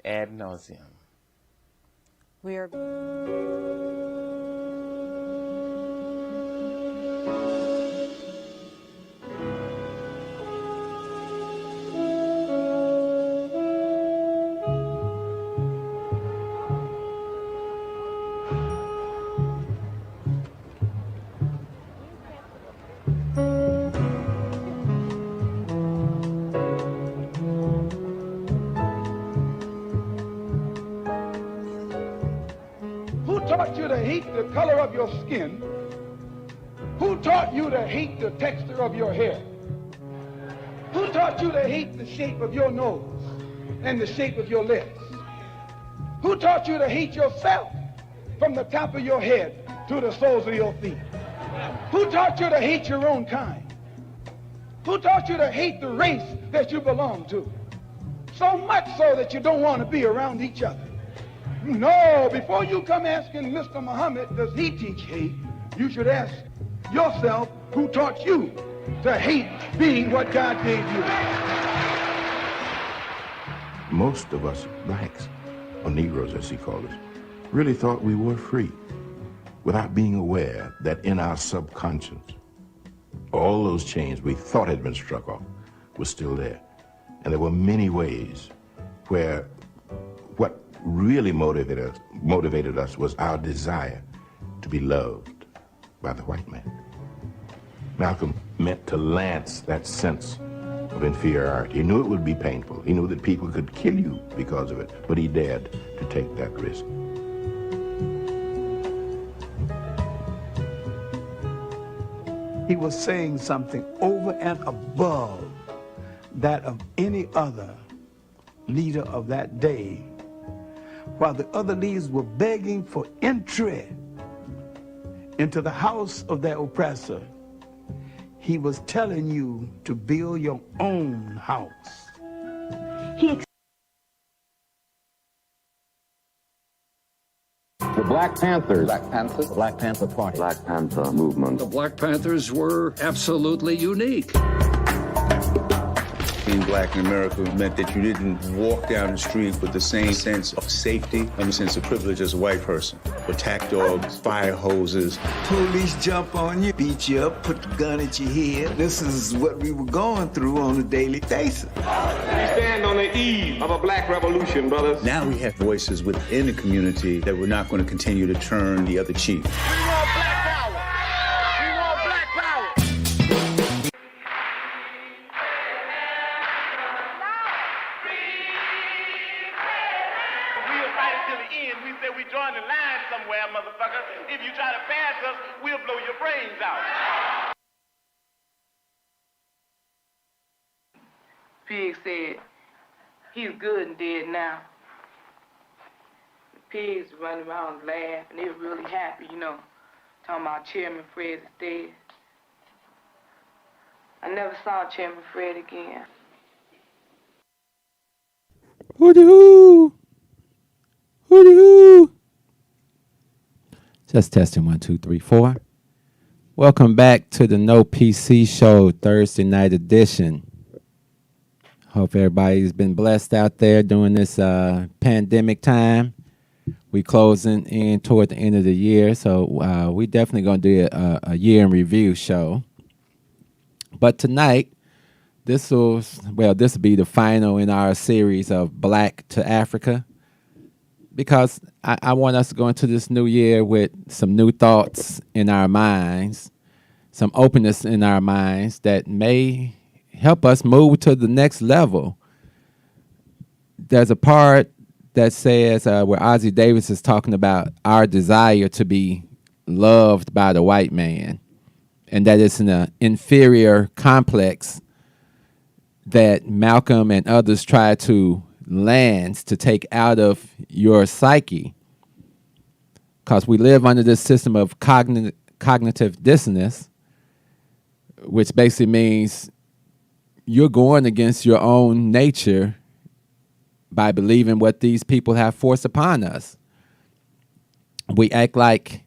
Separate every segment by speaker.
Speaker 1: ad nauseum.
Speaker 2: We are.
Speaker 3: Who taught you to hate the color of your skin? Who taught you to hate the texture of your hair? Who taught you to hate the shape of your nose and the shape of your lips? Who taught you to hate yourself from the top of your head to the soles of your feet? Who taught you to hate your own kind? Who taught you to hate the race that you belong to? So much so that you don't want to be around each other. No, before you come asking Mr. Muhammad, does he teach hate? You should ask yourself, who taught you to hate being what God gave you?
Speaker 4: Most of us blacks, or Negroes as he called us, really thought we were free without being aware that in our subconscious, all those chains we thought had been struck off were still there. And there were many ways where what really motivated us was our desire to be loved by the white man. Malcolm meant to lance that sense of inferiority. He knew it would be painful. He knew that people could kill you because of it, but he dared to take that risk.
Speaker 5: He was saying something over and above that of any other leader of that day, while the other leaders were begging for entry into the house of their oppressor. He was telling you to build your own house.
Speaker 6: The Black Panthers.
Speaker 7: Black Panthers?
Speaker 6: The Black Panther Party.
Speaker 7: Black Panther movement.
Speaker 8: The Black Panthers were absolutely unique.
Speaker 9: Being black in America meant that you didn't walk down the street with the same sense of safety and the sense of privilege as a white person. Attack dogs, fire hoses.
Speaker 10: Police jump on you, beat you up, put the gun at your head. This is what we were going through on a daily basis.
Speaker 11: We stand on the eve of a black revolution, brothers.
Speaker 9: Now we have voices within the community that we're not going to continue to turn the other cheek.
Speaker 11: We want black power. We want black power. We'll fight it till the end. We said we join the line somewhere, motherfucker. If you try to pass us, we'll blow your brains out.
Speaker 12: Pig said, he's good and dead now. The pigs running around laughing. They were really happy, you know, talking about Chairman Fred is dead. I never saw Chairman Fred again.
Speaker 13: Hoo-dee-hoo! Hoo-dee-hoo! Just testing 1, 2, 3, 4. Welcome back to the No PC Show Thursday night edition. Hope everybody's been blessed out there during this pandemic time. We closing in toward the end of the year, so we definitely going to do a year in review show. But tonight, this will be the final in our series of Black to Africa, because I want us to go into this new year with some new thoughts in our minds, some openness in our minds that may help us move to the next level. There's a part that says where Ossie Davis is talking about our desire to be loved by the white man, and that it's an inferior complex that Malcolm and others try to land to take out of your psyche, because we live under this system of cognitive dissonance, which basically means you're going against your own nature by believing what these people have forced upon us. We act like,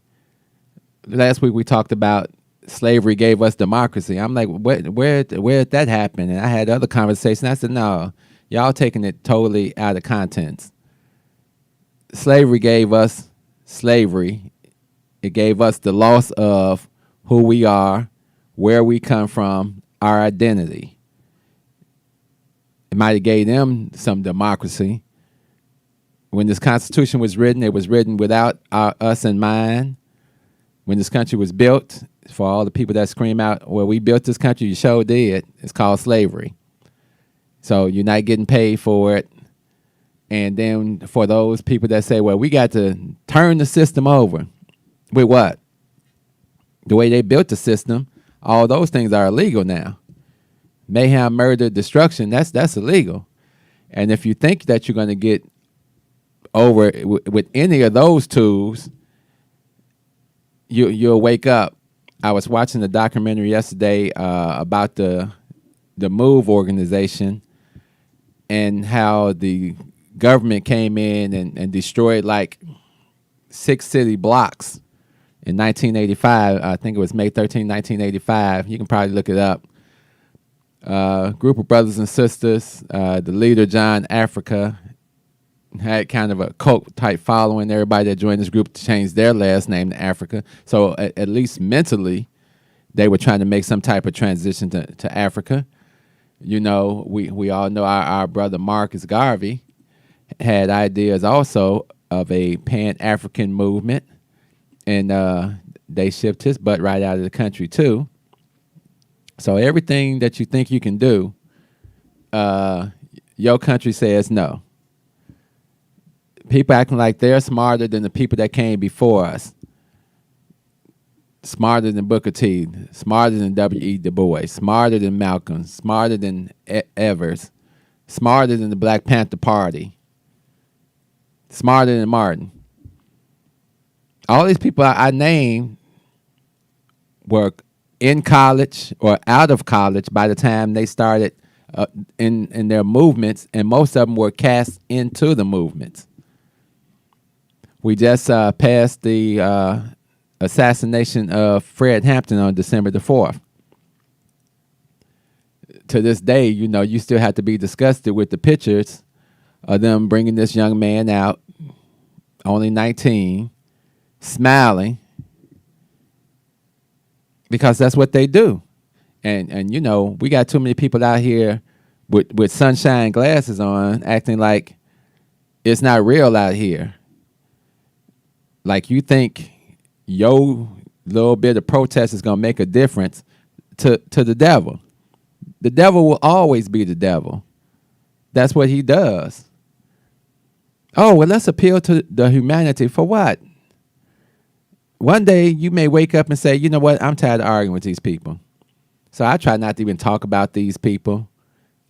Speaker 13: last week we talked about slavery gave us democracy. I'm like, where did that happen? And I had other conversations. I said, no, y'all taking it totally out of context. slavery gave us slavery. It gave us the loss of who we are, where we come from, our identity. It might have gave them some democracy. When this Constitution was written, it was written without us in mind. When this country was built, for all the people that scream out, well, we built this country, you sure did. It's called slavery. So you're not getting paid for it. And then for those people that say, well, we got to turn the system over. With what? The way they built the system, all those things are illegal now. Mayhem, murder, destruction, that's illegal. And if you think that you're going to get over with any of those tools, you'll wake up. I was watching a documentary yesterday about the MOVE organization and how the government came in and destroyed like 6 city blocks in 1985. I think it was May 13, 1985. You can probably look it up. Group of brothers and sisters. The leader, John Africa, had kind of a cult type following. Everybody that joined this group changed their last name to Africa. So at least mentally, they were trying to make some type of transition to Africa. You know, we all know our brother Marcus Garvey had ideas also of a Pan-African movement, and they shipped his butt right out of the country too. So everything that you think you can do, your country says no. People acting like they're smarter than the people that came before us. Smarter than Booker T, smarter than W.E. Du Bois, smarter than Malcolm, smarter than Evers, smarter than the Black Panther Party, smarter than Martin. All these people I named were in college or out of college by the time they started in their movements, and most of them were cast into the movements. We just passed the assassination of Fred Hampton on December the 4th. To this day, you know, you still have to be disgusted with the pictures of them bringing this young man out, only 19, smiling, because that's what they do. And you know, we got too many people out here with sunshine glasses on, acting like it's not real out here. Like you think your little bit of protest is going to make a difference to the devil. The devil will always be the devil. That's what he does. Oh, well, let's appeal to the humanity for what? One day you may wake up and say, you know what, I'm tired of arguing with these people. So I try not to even talk about these people.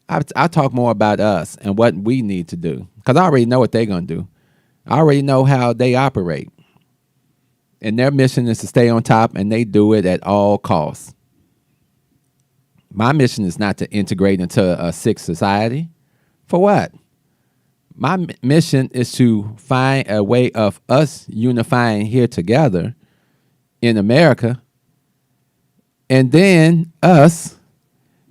Speaker 13: I talk more about us and what we need to do, because I already know what they're going to do. I already know how they operate. And their mission is to stay on top, and they do it at all costs. My mission is not to integrate into a sick society. For what? My mission is to find a way of us unifying here together in America, and then us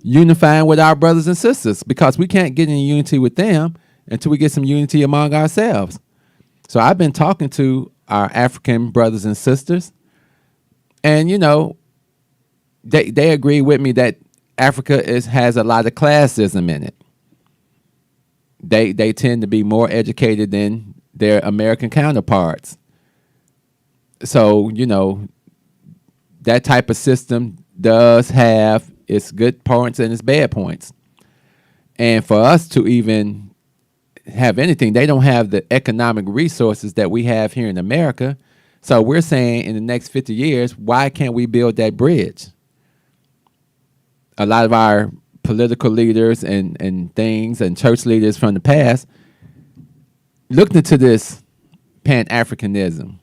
Speaker 13: unifying with our brothers and sisters, because we can't get in unity with them until we get some unity among ourselves. So I've been talking to our African brothers and sisters, and you know, they agree with me that Africa has a lot of classism in it. They tend to be more educated than their American counterparts. So, you know, that type of system does have its good points and its bad points. And for us to even have anything, they don't have the economic resources that we have here in America. So we're saying in the next 50 years, why can't we build that bridge? A lot of our political leaders and things and church leaders from the past looked into this Pan-Africanism.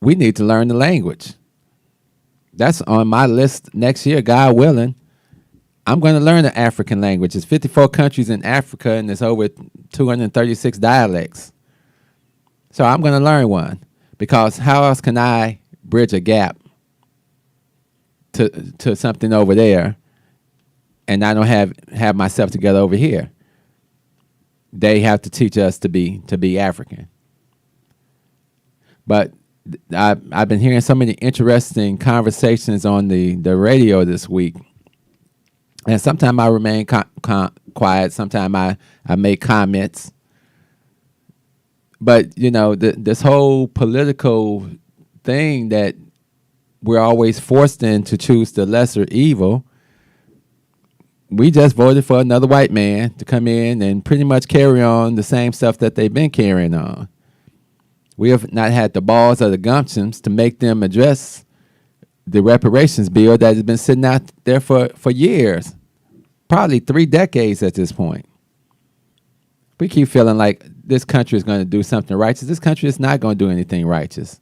Speaker 13: We need to learn the language. That's on my list next year, God willing. I'm going to learn the African language. There's 54 countries in Africa, and there's over 236 dialects. So I'm going to learn one, because how else can I bridge a gap to something over there, and I don't have myself together over here? they have to teach us to be African. But I've been hearing so many interesting conversations on the radio this week, and sometimes I remain quiet. Sometimes I make comments. But you know, this whole political thing that we're always forced in to choose the lesser evil. We just voted for another white man to come in and pretty much carry on the same stuff that they've been carrying on. We have not had the balls or the gumptions to make them address the reparations bill that has been sitting out there for years, probably 3 decades at this point. We keep feeling like this country is going to do something righteous. This country is not going to do anything righteous.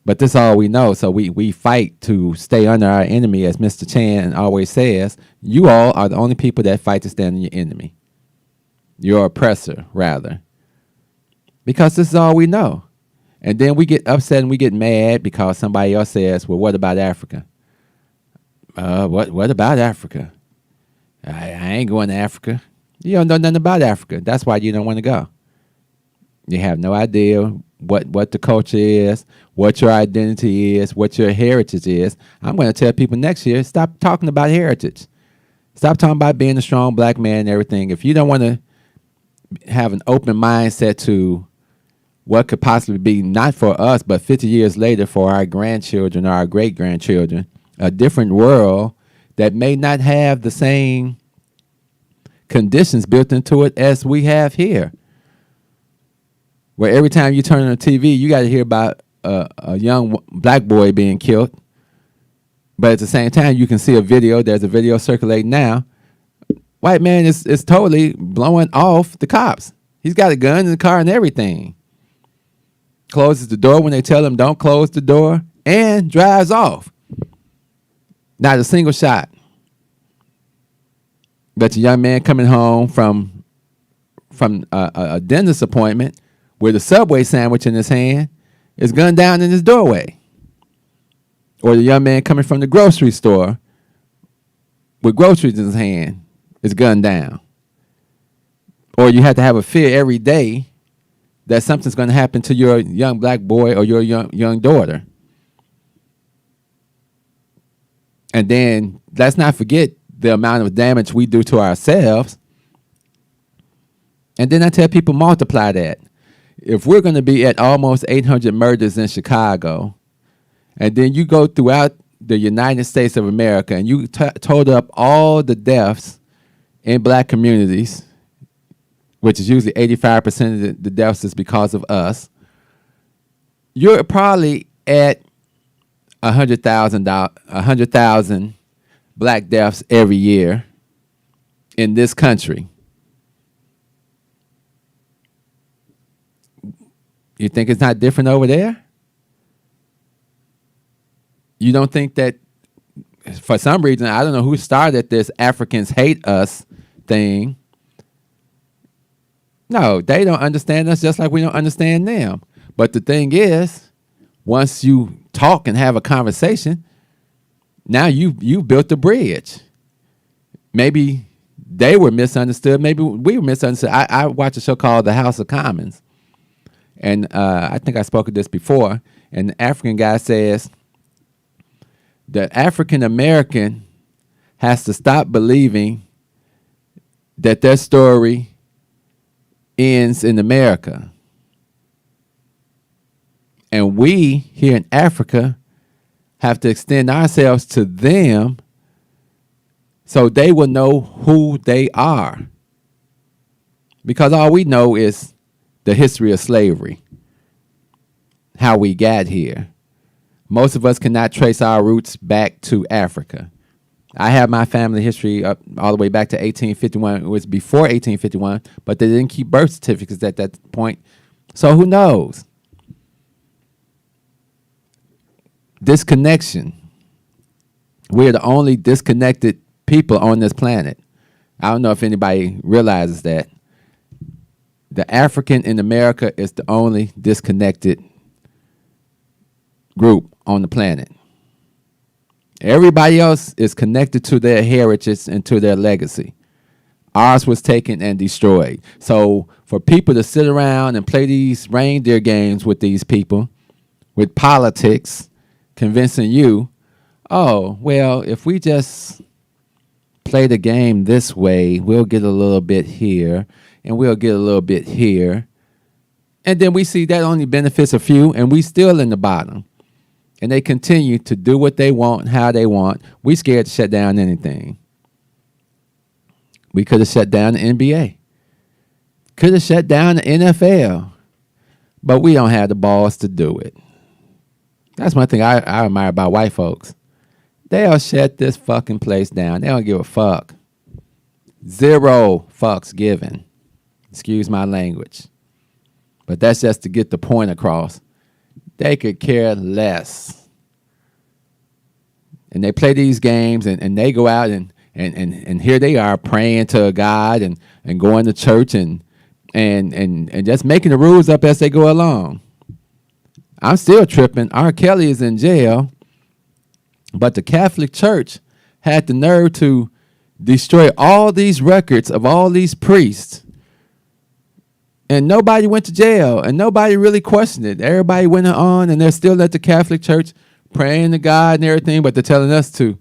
Speaker 13: But this is all we know, so we fight to stay under our enemy, as Mr. Chan always says. You all are the only people that fight to stand on your enemy. Your oppressor, rather. Because this is all we know. And then we get upset and we get mad because somebody else says, well, what about Africa? What about Africa? I ain't going to Africa. You don't know nothing about Africa. That's why you don't want to go. You have no idea what the culture is, what your identity is, what your heritage is. I'm going to tell people next year, stop talking about heritage. Stop talking about being a strong black man and everything. If you don't want to have an open mindset to what could possibly be, not for us, but 50 years later for our grandchildren or our great-grandchildren, a different world that may not have the same conditions built into it as we have here. Where every time you turn on the TV, you got to hear about a young black boy being killed. But at the same time, you can see a video. There's a video circulating now. White man is totally blowing off the cops. He's got a gun in the car and everything. Closes the door when they tell him don't close the door and drives off. Not a single shot. But the young man coming home from a dentist appointment with a Subway sandwich in his hand is gunned down in his doorway. Or the young man coming from the grocery store with groceries in his hand is gunned down. Or you have to have a fear every day that something's going to happen to your young black boy or your young daughter. And then let's not forget the amount of damage we do to ourselves. And then I tell people multiply that. If we're going to be at almost 800 murders in Chicago, and then you go throughout the United States of America and you total up all the deaths in black communities, which is usually 85% of the deaths is because of us, you're probably at 100,000 black deaths every year in this country. You think it's not different over there? You don't think that, for some reason, I don't know who started this Africans hate us thing. No, they don't understand us just like we don't understand them. But the thing is, once you talk and have a conversation, now you built a bridge. Maybe they were misunderstood. Maybe we were misunderstood. I watch a show called The House of Commons. And I think I spoke of this before. And the African guy says, the African American has to stop believing that their story ends in America. And we here in Africa have to extend ourselves to them so they will know who they are. Because all we know is the history of slavery, how we got here. Most of us cannot trace our roots back to Africa. I have my family history up all the way back to 1851. It was before 1851, but they didn't keep birth certificates at that point. So who knows? Disconnection. We're the only disconnected people on this planet. I don't know if anybody realizes that. The African in America is the only disconnected group on the planet. Everybody else is connected to their heritage and to their legacy. Ours was taken and destroyed. So for people to sit around and play these reindeer games with these people, with politics, convincing you, oh, well, if we just play the game this way, we'll get a little bit here, and we'll get a little bit here. And then we see that only benefits a few, and we still in the bottom. And they continue to do what they want, how they want. We scared to shut down anything. We could have shut down the NBA. Could have shut down the NFL. But we don't have the balls to do it. That's one thing I admire about white folks. They'll shut this fucking place down. They don't give a fuck. 0 fucks given. Excuse my language. But that's just to get the point across. They could care less. And they play these games and they go out and here they are praying to God and going to church and just making the rules up as they go along. I'm still tripping. R. Kelly is in jail, but the Catholic Church had the nerve to destroy all these records of all these priests. And nobody went to jail, and nobody really questioned it. Everybody went on, and they're still at the Catholic Church praying to God and everything, but they're telling us to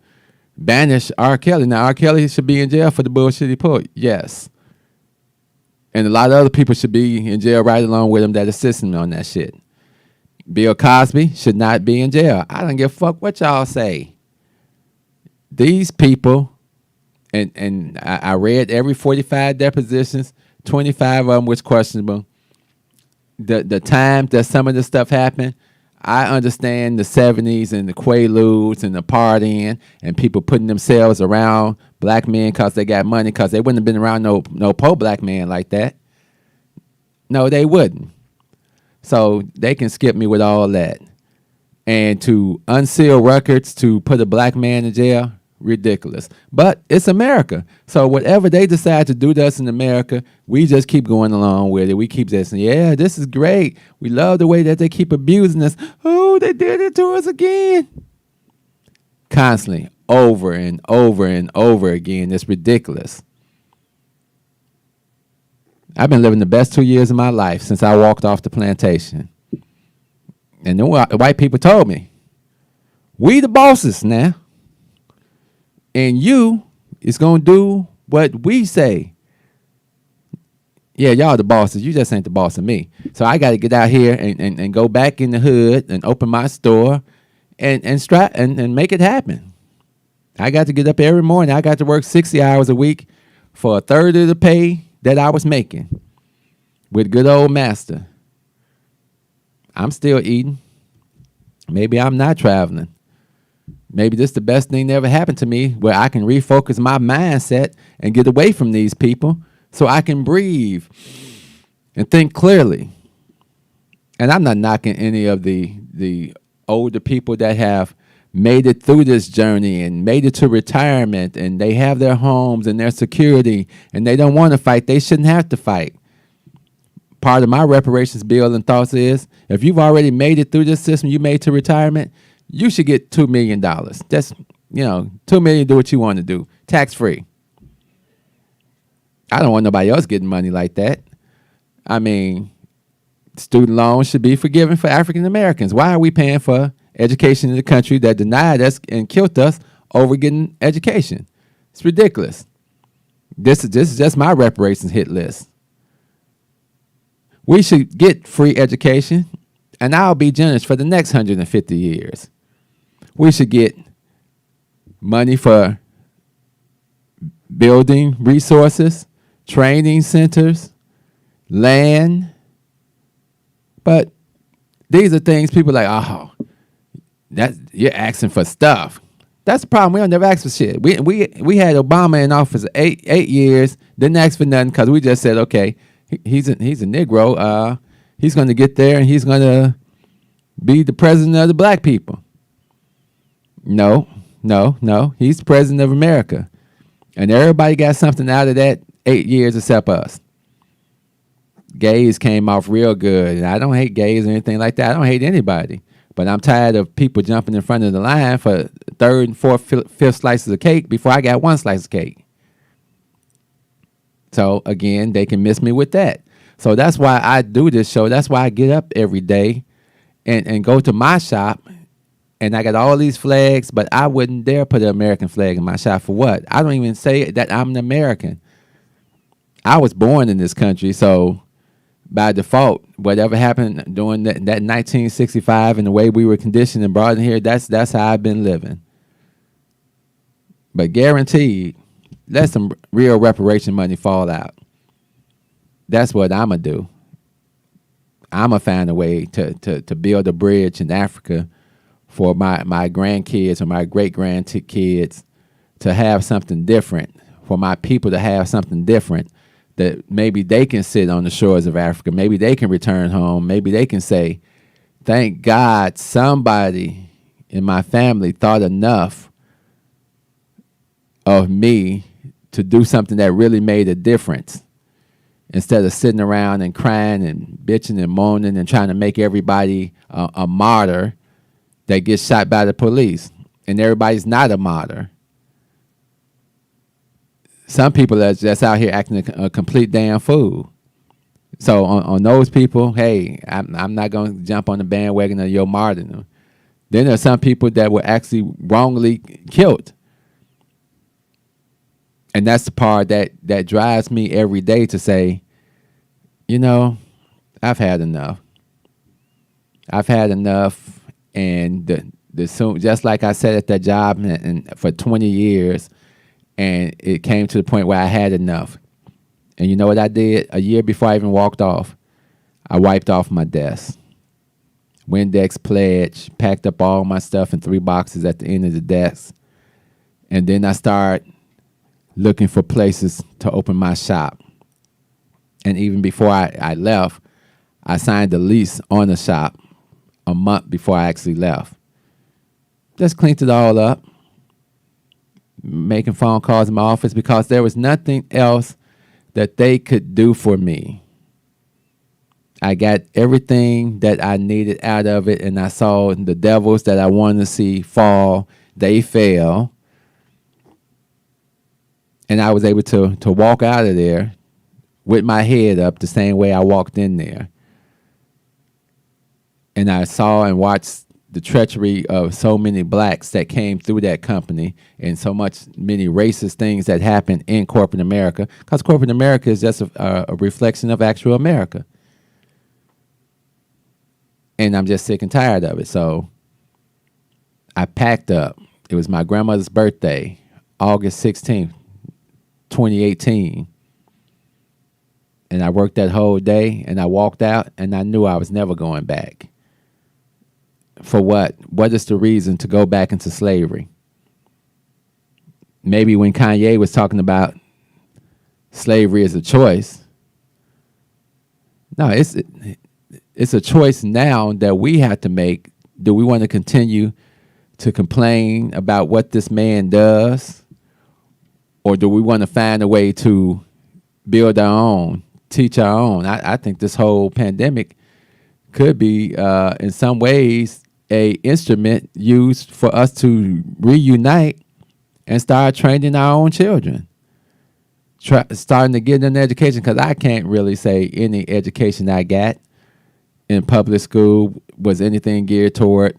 Speaker 13: banish R. Kelly. Now, R. Kelly should be in jail for the bullshit he pulled. Yes. And a lot of other people should be in jail right along with him that assist him on that shit. Bill Cosby should not be in jail. I don't give a fuck what y'all say. These people, and I read every 45 depositions, 25 of them was questionable. The time that some of this stuff happened, I understand the 70s and the Quaaludes and the partying and people putting themselves around black men because they got money, because they wouldn't have been around no poor black man like that. No, they wouldn't. So they can skip me with all that. And to unseal records to put a black man in jail, ridiculous. But it's America. So whatever they decide to do to us in America, we just keep going along with it. We keep saying, yeah, this is great. We love the way that they keep abusing us. Oh, they did it to us again. Constantly, over and over and over again. It's ridiculous. I've been living the best 2 years of my life since I walked off the plantation. And the white people told me, we the bosses now. And you is going to do what we say. Yeah, y'all the bosses. You just ain't the boss of me. So I got to get out here and go back in the hood and open my store and make it happen. I got to get up every morning. I got to work 60 hours a week for a third of the pay that I was making with good old master. I'm still eating. Maybe I'm not traveling. Maybe this is the best thing that ever happened to me, where I can refocus my mindset and get away from these people so I can breathe and think clearly. And I'm not knocking any of the older people that have made it through this journey and made it to retirement, and they have their homes and their security, and they don't want to fight. They shouldn't have to fight. Part of my reparations bill and thoughts is, if you've already made it through this system, you made to retirement, you should get $2 million. That's, $2 million, do what you want to do. Tax-free. I don't want nobody else getting money like that. I mean, student loans should be forgiven for African Americans. Why are we paying for education in the country that denied us and killed us over getting education? It's ridiculous. This is just my reparations hit list. We should get free education, and I'll be generous for the next 150 years. We should get money for building resources, training centers, land. But these are things people are like, oh, you're asking for stuff. That's the problem. We don't never ask for shit. We had Obama in office 8 years, didn't ask for nothing because we just said, okay, he's a Negro. He's going to get there and he's going to be the president of the black people. No. He's the president of America. And everybody got something out of that 8 years except us. Gays came off real good. And I don't hate gays or anything like that. I don't hate anybody. But I'm tired of people jumping in front of the line for third and fourth, fifth slices of cake before I got one slice of cake. So again, they can miss me with that. So that's why I do this show. That's why I get up every day and go to my shop, and I got all these flags, but I wouldn't dare put an American flag in my shop for what? I don't even say that I'm an American. I was born in this country, so by default, whatever happened during that 1965 and the way we were conditioned and brought in here, that's how I've been living. But guaranteed, let some real reparation money fall out. That's what I'm going to do. I'm going to find a way to build a bridge in Africa for my grandkids or my great-grandkids to have something different, for my people to have something different, that maybe they can sit on the shores of Africa. Maybe they can return home. Maybe they can say, thank God somebody in my family thought enough of me to do something that really made a difference, instead of sitting around and crying and bitching and moaning and trying to make everybody a martyr that gets shot by the police. And everybody's not a martyr. Some people are just out here acting a complete damn fool. So on those people, hey, I'm not going to jump on the bandwagon of your martyrdom. Then there are some people that were actually wrongly killed. And that's the part that drives me every day to say, you know, I've had enough. I've had enough. And just like I said at that job and for 20 years, and it came to the point where I had enough. And you know what I did? A year before I even walked off, I wiped off my desk. Windex pledge, packed up all my stuff in 3 boxes at the end of the desk. And then I started looking for places to open my shop. And even before I left, I signed a lease on the shop a month before I actually left. Just cleaned it all up, making phone calls in my office because there was nothing else that they could do for me. I got everything that I needed out of it, and I saw the devils that I wanted to see fall. They fell. And I was able to walk out of there with my head up the same way I walked in there. And I saw and watched the treachery of so many blacks that came through that company, and so many racist things that happened in corporate America, because corporate America is just a reflection of actual America. And I'm just sick and tired of it. So I packed up. It was my grandmother's birthday, August 16th, 2018. And I worked that whole day, and I walked out, and I knew I was never going back. For what? What is the reason to go back into slavery? Maybe when Kanye was talking about slavery as a choice. No, it's a choice now that we have to make. Do we want to continue to complain about what this man does? Or do we want to find a way to build our own, teach our own? I think this whole pandemic could be, in some ways, a instrument used for us to reunite and start training our own children. Starting to get an education, because I can't really say any education I got in public school was anything geared toward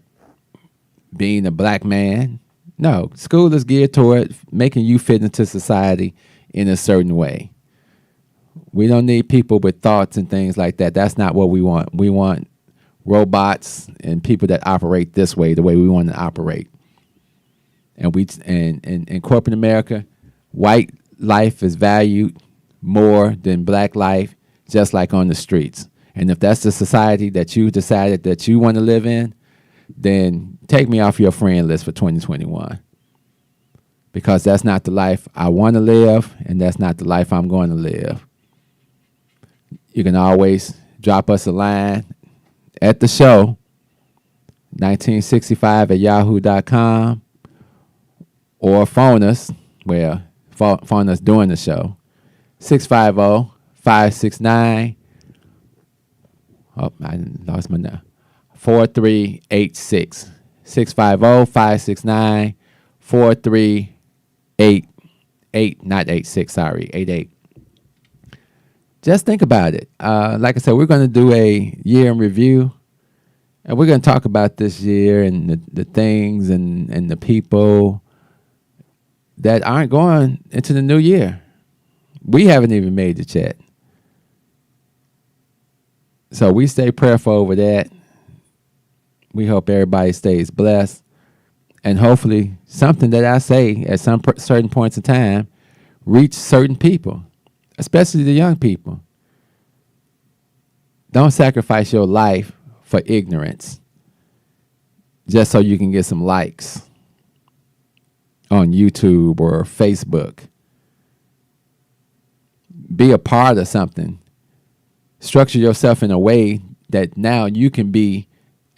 Speaker 13: being a black man. No, school is geared toward making you fit into society in a certain way. We don't need people with thoughts and things like that. That's not what we want. We want robots and people that operate this way, the way we want to operate. And in corporate America, white life is valued more than black life, just like on the streets. And if that's the society that you decided that you want to live in, then take me off your friend list for 2021. Because that's not the life I want to live, and that's not the life I'm going to live. You can always drop us a line at the show, 1965@yahoo.com, or phone us, phone us during the show, 650-569, I lost my number, 4386, 650-569-4388, not 86, sorry, 88. just think about it. Like I said, we're going to do a year in review, and we're going to talk about this year and the things and the people that aren't going into the new year. We haven't even made it yet. So we stay prayerful over that. We hope everybody stays blessed. And hopefully something that I say at some certain points in time reach certain people, especially the young people. Don't sacrifice your life for ignorance just so you can get some likes on YouTube or Facebook. Be a part of something. Structure yourself in a way that now you can be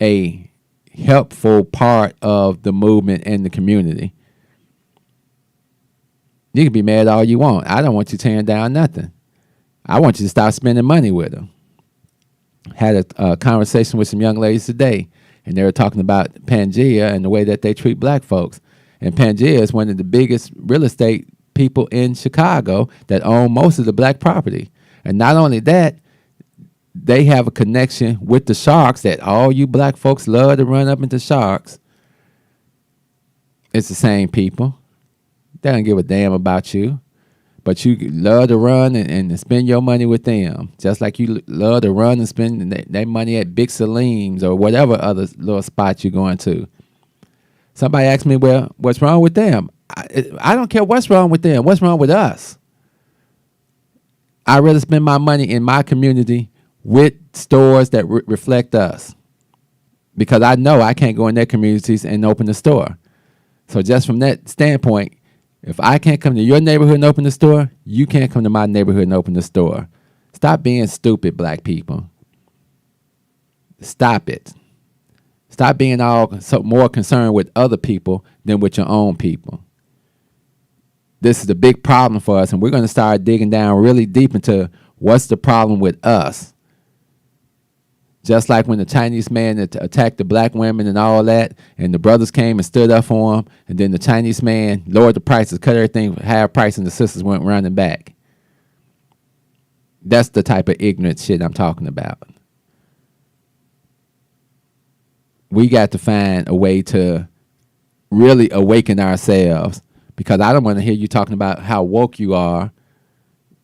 Speaker 13: a helpful part of the movement and the community. You can be mad all you want. I don't want you tearing down nothing. I want you to stop spending money with them. Had a conversation with some young ladies today, and they were talking about Pangea and the way that they treat black folks. And Pangea is one of the biggest real estate people in Chicago that own most of the black property. And not only that, they have a connection with the sharks that all you black folks love to run up into sharks. It's the same people. They don't give a damn about you. But you love to run and spend your money with them. Just like you love to run and spend that money at Big Salim's or whatever other little spot you're going to. Somebody asked me, well, what's wrong with them? I don't care what's wrong with them. What's wrong with us? I'd rather spend my money in my community with stores that reflect us, because I know I can't go in their communities and open a store. So just from that standpoint, if I can't come to your neighborhood and open the store, you can't come to my neighborhood and open the store. Stop being stupid, black people. Stop it. Stop being all so more concerned with other people than with your own people. This is a big problem for us, and we're going to start digging down really deep into what's the problem with us. Just like when the Chinese man attacked the black women and all that, and the brothers came and stood up for him, and then the Chinese man lowered the prices, cut everything higher price, and the sisters went running back. That's the type of ignorant shit I'm talking about. We got to find a way to really awaken ourselves, because I don't want to hear you talking about how woke you are,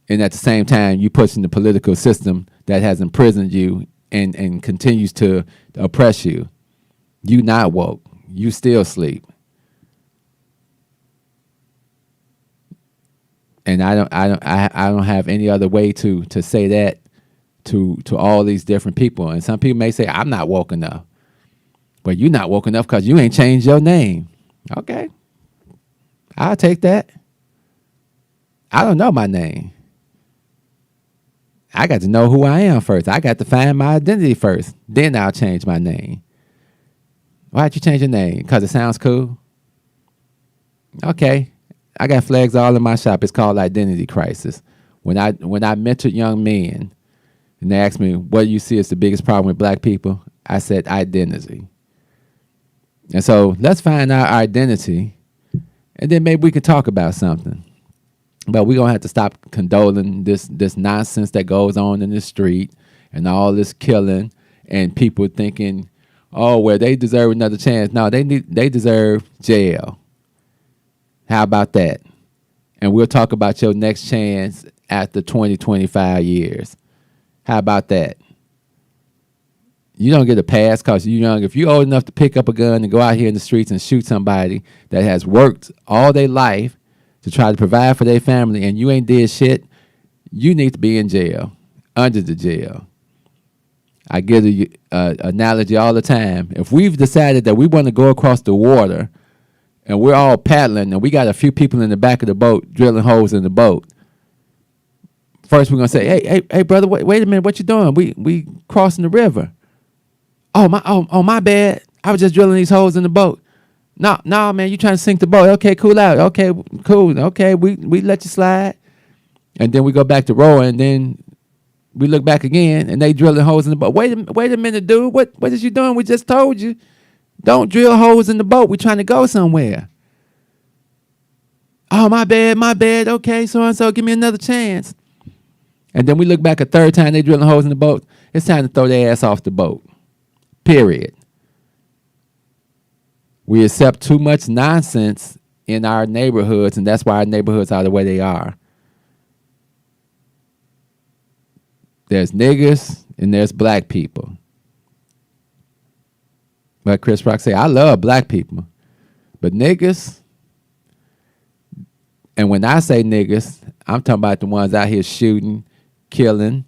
Speaker 13: and at the same time you pushing the political system that has imprisoned you and continues to oppress you. You not woke. You still sleep. And I don't have any other way to say that to all these different people. And some people may say, I'm not woke enough. But you're not woke enough because you ain't changed your name. Okay. I'll take that. I don't know my name. I got to know who I am first. I got to find my identity first. Then I'll change my name. Why'd you change your name? Because it sounds cool? Okay. I got flags all in my shop. It's called identity crisis. When I mentored young men and they asked me, what do you see as the biggest problem with black people? I said identity. And so let's find our identity, and then maybe we can talk about something. But we're going to have to stop condoling this nonsense that goes on in the street and all this killing and people thinking, oh, well, they deserve another chance. No, they deserve jail. How about that? And we'll talk about your next chance after 20, 25 years. How about that? You don't get a pass because you're young. If you're old enough to pick up a gun and go out here in the streets and shoot somebody that has worked all their life to try to provide for their family and you ain't did shit, you need to be in jail, under the jail. I give an analogy all the time. If we've decided that we want to go across the water and we're all paddling and we got a few people in the back of the boat drilling holes in the boat, first we're going to say, hey, brother, wait a minute, what you doing? We crossing the river. Oh, my bad. I was just drilling these holes in the boat. No, man, you trying to sink the boat. Okay, cool out. Okay, cool. Okay, we let you slide. And then we go back to rowing, and then we look back again, and they drilling holes in the boat. Wait a minute, dude. What is you doing? We just told you. Don't drill holes in the boat. We're trying to go somewhere. Oh, my bad. Okay, so-and-so, give me another chance. And then we look back a third time they drilling holes in the boat. It's time to throw their ass off the boat. Period. We accept too much nonsense in our neighborhoods, and that's why our neighborhoods are the way they are. There's niggers and there's black people. But Chris Rock say, I love black people. But niggas, and when I say niggas, I'm talking about the ones out here shooting, killing,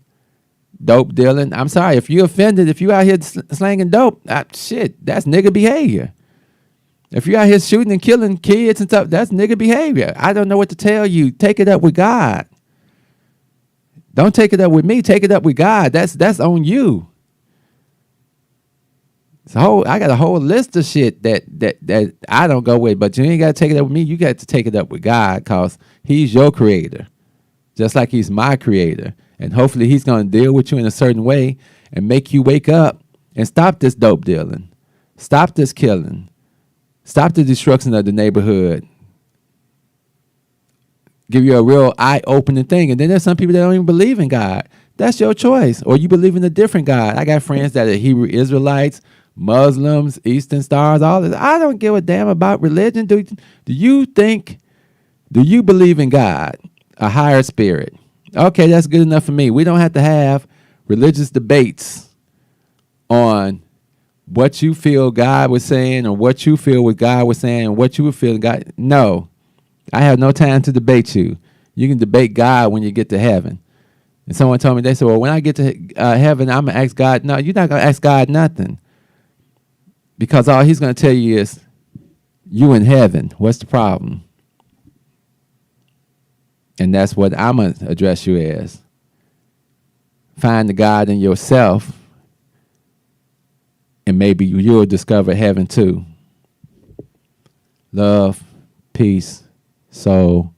Speaker 13: dope dealing. I'm sorry, if you're offended, if you out here slanging dope, shit, that's nigga behavior. If you're out here shooting and killing kids and stuff, that's nigga behavior. I don't know what to tell you. Take it up with God. Don't take it up with me. Take it up with God. That's on you. I got a whole list of shit that I don't go with, but you ain't got to take it up with me. You got to take it up with God because he's your creator, just like he's my creator. And hopefully he's going to deal with you in a certain way and make you wake up and stop this dope dealing. Stop this killing. Stop the destruction of the neighborhood. Give you a real eye-opening thing. And then there's some people that don't even believe in God. That's your choice. Or you believe in a different God. I got friends that are Hebrew Israelites, Muslims, Eastern Stars, all this. I don't give a damn about religion. Do you believe in God, a higher spirit? Okay, that's good enough for me. We don't have to have religious debates on what you feel God was saying or what you feel what God was saying and what you would feel God. No, I have no time to debate you. You can debate God when you get to heaven. And someone told me, they said, well, when I get to heaven, I'm going to ask God. No, you're not going to ask God nothing. Because all he's going to tell you is, you in heaven. What's the problem? And that's what I'm going to address you as. Find the God in yourself, and maybe you'll discover heaven too. Love, peace, soul.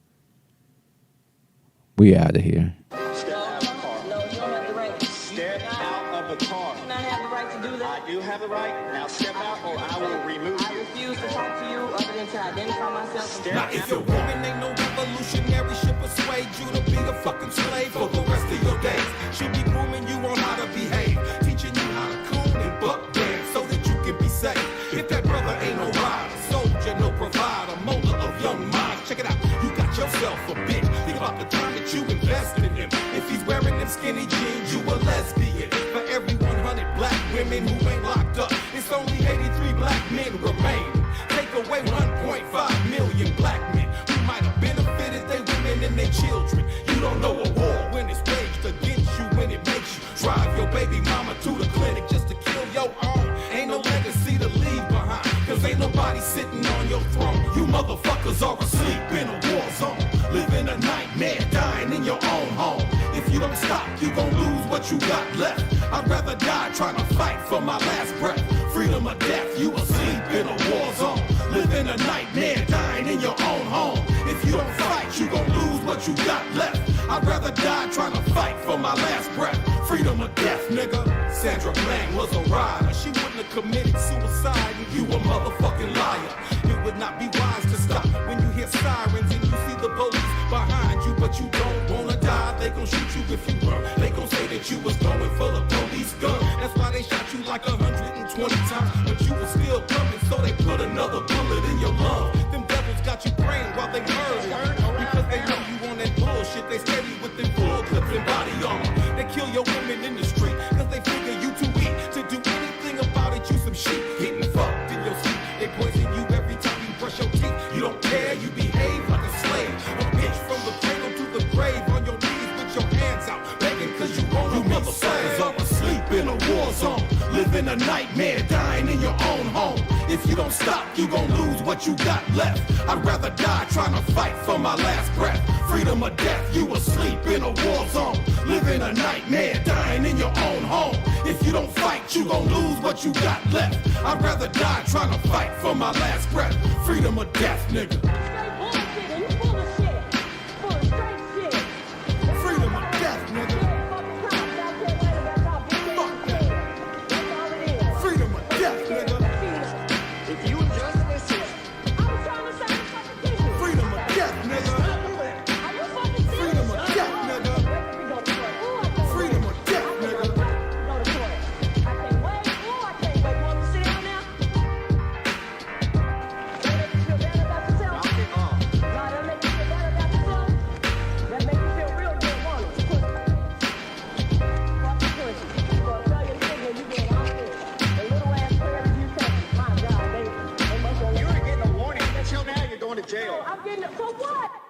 Speaker 13: We out of here.
Speaker 1: Step out of the car. No, you don't have the right. Step out of the car. You do not have the right to do that. I do have the right. Now step out or I will remove you. I refuse to talk to you other than to identify myself.
Speaker 7: Now if your woman ain't no revolutionary, she'll persuade you to be a fucking slave for the rest of your days. She'll be grooming you on how to behave, teaching you how to coon and buck dance so that you can be safe. If that brother ain't no rider, soldier, no provider, molder of young minds, check it out. You got yourself a bitch. Think about the time that you invested in him. If he's wearing them skinny jeans, you a lesbian. For every 100 black women who ain't locked up, it's only 83 black men remain. Take away 1.5 million black men who might have benefited their women and their children. You don't know a war when it's waged against you, when it makes you drive your baby mama to the clinic just to kill your own. Ain't no legacy to leave behind, cause ain't nobody sitting on your throne. You motherfuckers are asleep in a war zone, living a nightmare, dying in your own home. If you don't stop, you gon' lose what you got left. I'd rather die trying to fight for my last breath. Freedom or death, you asleep in a war zone, living a nightmare, dying in your own home. If you don't fight, you gon' lose what you got left. I'd rather die trying to fight for my last breath. Freedom or death, nigga. Sandra Bland was a rider. She wouldn't have committed suicide, and you a motherfucking liar. It would not be wise to stop when you hear sirens and you see the police behind you, but you don't wanna die. They gon' shoot you if you run. They gon' say that you was going for the police gun. That's why they shot you like 120 times, but you was still coming, so they put another bullet in your lung. Them devils got you praying while they murder, because they know you on that bullshit. They steady with them full clips and body armor. They kill your women in the street, cause they figure you too weak to do anything about it. You some shit, getting fucked in your sleep. They poison you every time you brush your teeth. You don't care, you behave like a slave. A bitch from the cradle to the grave, on your knees with your hands out, begging cause you won't. You motherfuckers are asleep in a war zone, living a nightmare, dying in your own home. If you don't stop, you gon' lose what you got left. I'd rather die trying to fight for my last breath. Freedom or death, you asleep in a war zone, living a nightmare, dying in your own home. If you don't fight, you gon' lose what you got left. I'd rather die trying to fight for my last breath. Freedom or death, nigga. Freedom or death, nigga. Fuck that. Freedom or death, nigga. If you just listen. Freedom or death, nigga. Freedom or death, nigga.
Speaker 11: to jail.
Speaker 14: I'm getting for what?